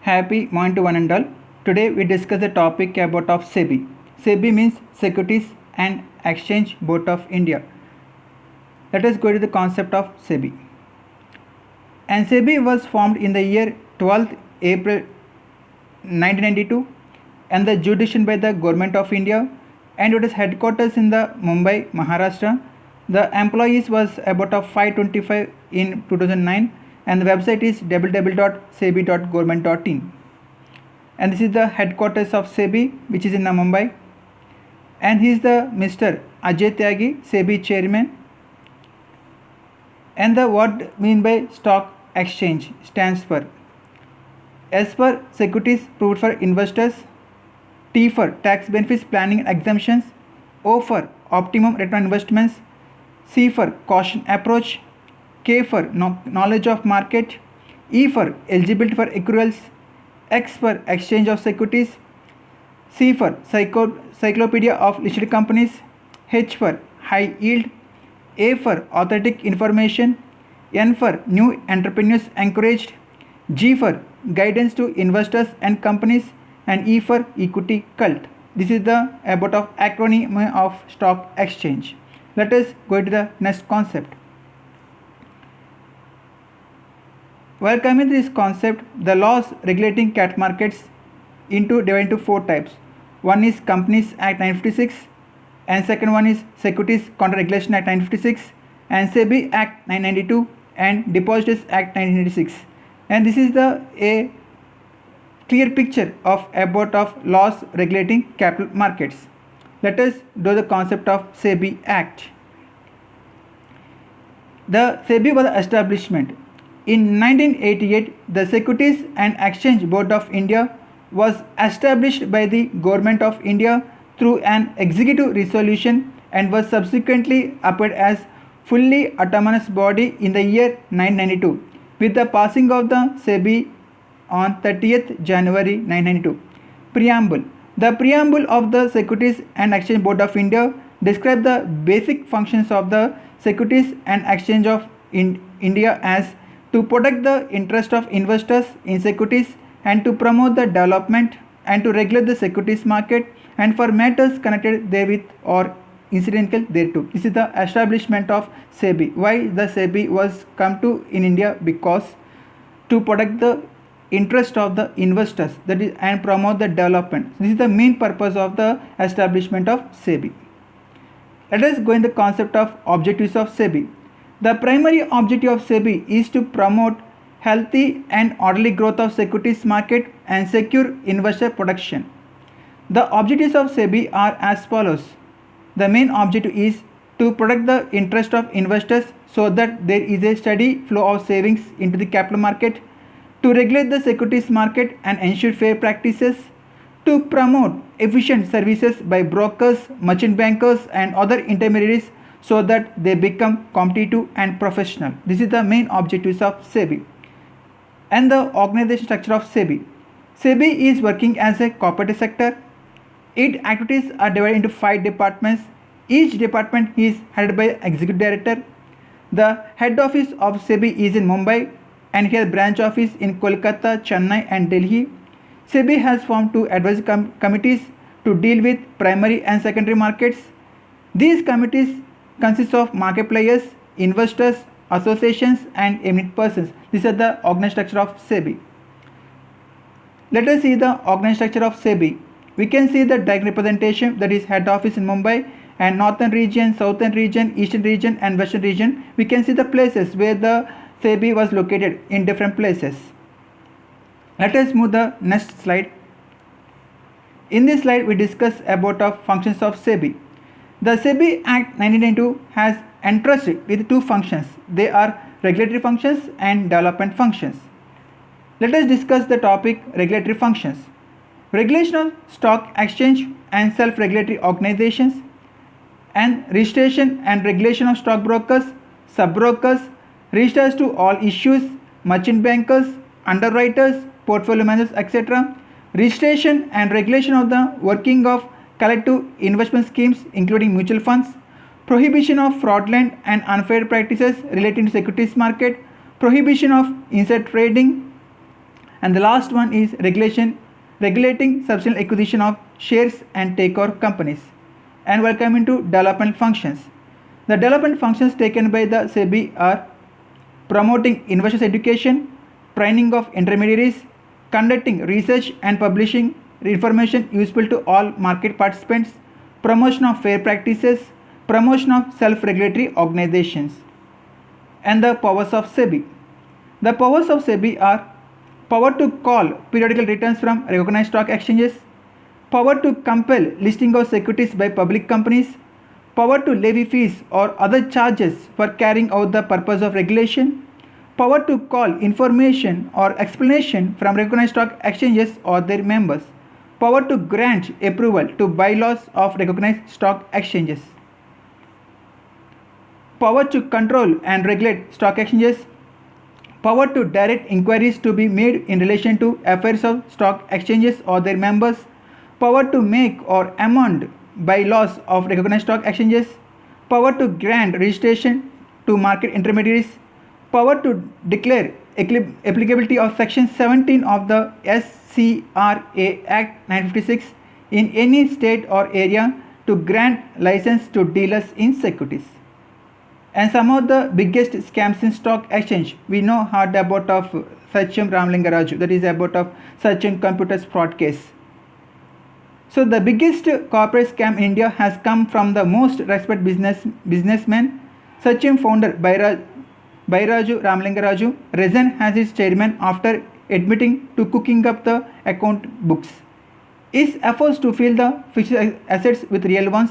Happy morning to one and all. Today we discuss the topic about of SEBI. SEBI means Securities and Exchange Board of India. Let us go to the concept of SEBI. And SEBI was formed in the year 12th April 1992 and the jurisdiction by the Government of India, and it is headquarters in the Mumbai, Maharashtra. The employees was about of 525 in 2009 and the website is www.sebi.government.in. And this is the headquarters of SEBI, which is in Mumbai. And he is the Mr. Ajay Tyagi, SEBI chairman. And the what mean by stock exchange stands for S for securities proved for investors, T for tax benefits planning and exemptions, O for optimum return on investments, C for caution approach, K for knowledge of market, E for eligibility for accruals, X for exchange of securities, C for cyclopedia of listed companies, H for high yield, A for authentic information, N for new entrepreneurs encouraged, G for guidance to investors and companies, and E for equity cult. This is the about of acronym of stock exchange. Let us go to the next concept. While coming to this concept, the laws regulating capital markets divided into four types. One is Companies Act 1956, and second one is Securities Counter Regulation Act 1956, and SEBI Act 1992, and Depositors Act 1986. And this is a clear picture of laws regulating capital markets. Let us do the concept of SEBI Act. The SEBI was establishment. In 1988, the Securities and Exchange Board of India was established by the Government of India through an executive resolution and was subsequently appointed as fully autonomous body in the year 1992 with the passing of the SEBI on 30th January 1992. Preamble. The preamble of the Securities and Exchange Board of India describes the basic functions of the Securities and Exchange of India as to protect the interest of investors in securities and to promote the development and to regulate the securities market and for matters connected therewith or incidental thereto. This is the establishment of SEBI. Why the SEBI was come to in India? Because to protect the interest of the investors, that is, and promote the development. This is the main purpose of the establishment of SEBI. Let us go in the concept of objectives of SEBI. The primary objective of SEBI is to promote healthy and orderly growth of securities market and secure investor protection. The objectives of SEBI are as follows. The main objective is to protect the interest of investors so that there is a steady flow of savings into the capital market, to regulate the securities market and ensure fair practices, to promote efficient services by brokers, merchant bankers and other intermediaries so that they become competitive and professional. This is the main objectives of SEBI. And the organization structure of SEBI. SEBI is working as a corporate sector. Its activities are divided into 5 departments. Each department is headed by executive director. The head office of SEBI is in Mumbai and here branch office in Kolkata, Chennai and Delhi. SEBI has formed 2 advisory committees to deal with primary and secondary markets. These committees consist of market players, investors, associations and eminent persons. This is the organization structure of SEBI. Let us see the organization structure of SEBI. We can see the direct representation, that is head office in Mumbai and northern region, southern region, eastern region and western region. We can see the places where the SEBI was located in different places. Let us move the next slide. In this slide we discuss about the functions of SEBI. The SEBI Act 1992 has entrusted with 2 functions. They are regulatory functions and development functions. Let us discuss the topic regulatory functions. Regulation of stock exchange and self-regulatory organizations, and registration and regulation of stockbrokers, sub-brokers, registrars to all issues, merchant bankers, underwriters, portfolio managers, etc. Registration and regulation of the working of collective investment schemes including mutual funds, prohibition of fraudulent and unfair practices relating to securities market, prohibition of insider trading, And the last one is regulating substantial acquisition of shares and takeover companies. And we're coming to development functions. The development functions taken by the SEBI are promoting investors' education, training of intermediaries, conducting research and publishing information useful to all market participants, promotion of fair practices, promotion of self-regulatory organizations. And the powers of SEBI. The powers of SEBI are power to call periodical returns from recognized stock exchanges, power to compel listing of securities by public companies, power to levy fees or other charges for carrying out the purpose of regulation, power to call information or explanation from recognized stock exchanges or their members, power to grant approval to bylaws of recognized stock exchanges, power to control and regulate stock exchanges, power to direct inquiries to be made in relation to affairs of stock exchanges or their members, power to make or amend bylaws of recognized stock exchanges, power to grant registration to market intermediaries, power to declare applicability of Section 17 of the SCRA Act 1956 in any state or area to grant license to dealers in securities. And some of the biggest scams in stock exchange, we know heard about of Sachin Ramlingaraju, that is about of Sachin computers fraud case. So the biggest corporate scam in India has come from the most respected businessman. Sachin founder Bairaju Ramlingaraju resigned as his chairman after admitting to cooking up the account books. His efforts to fill the fictitious assets with real ones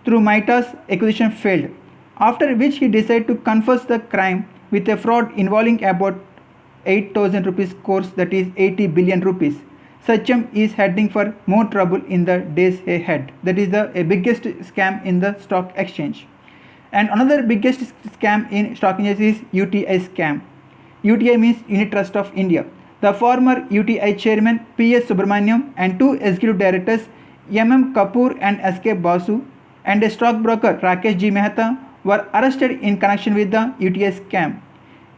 through Maita's acquisition failed, after which he decided to confess the crime with a fraud involving about 8,000 rupees course, that is 80 billion rupees. Sachin is heading for more trouble in the days ahead. That is the biggest scam in the stock exchange. And another biggest scam in stock exchange is UTI scam. UTI means Unit Trust of India. The former UTI chairman P.S. Subramaniam and two executive directors M.M. Kapoor and S.K. Basu and a stockbroker Rakesh G. Mehta were arrested in connection with the UTI scam.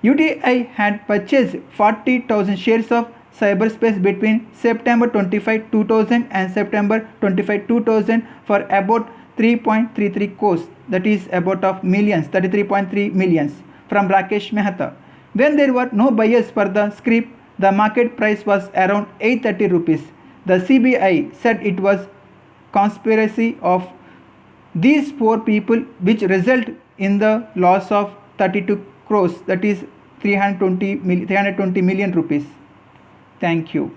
UTI had purchased 40,000 shares of cyberspace between September 25, 2000 and September 25, 2000 for about 3.33 crores, that is about of millions, 33.3 millions from Rakesh Mehta. When there were no buyers for the scrip, the market price was around 830 rupees. The CBI said it was conspiracy of these four people which result in the loss of 32 crores, that is 320 million rupees. Thank you.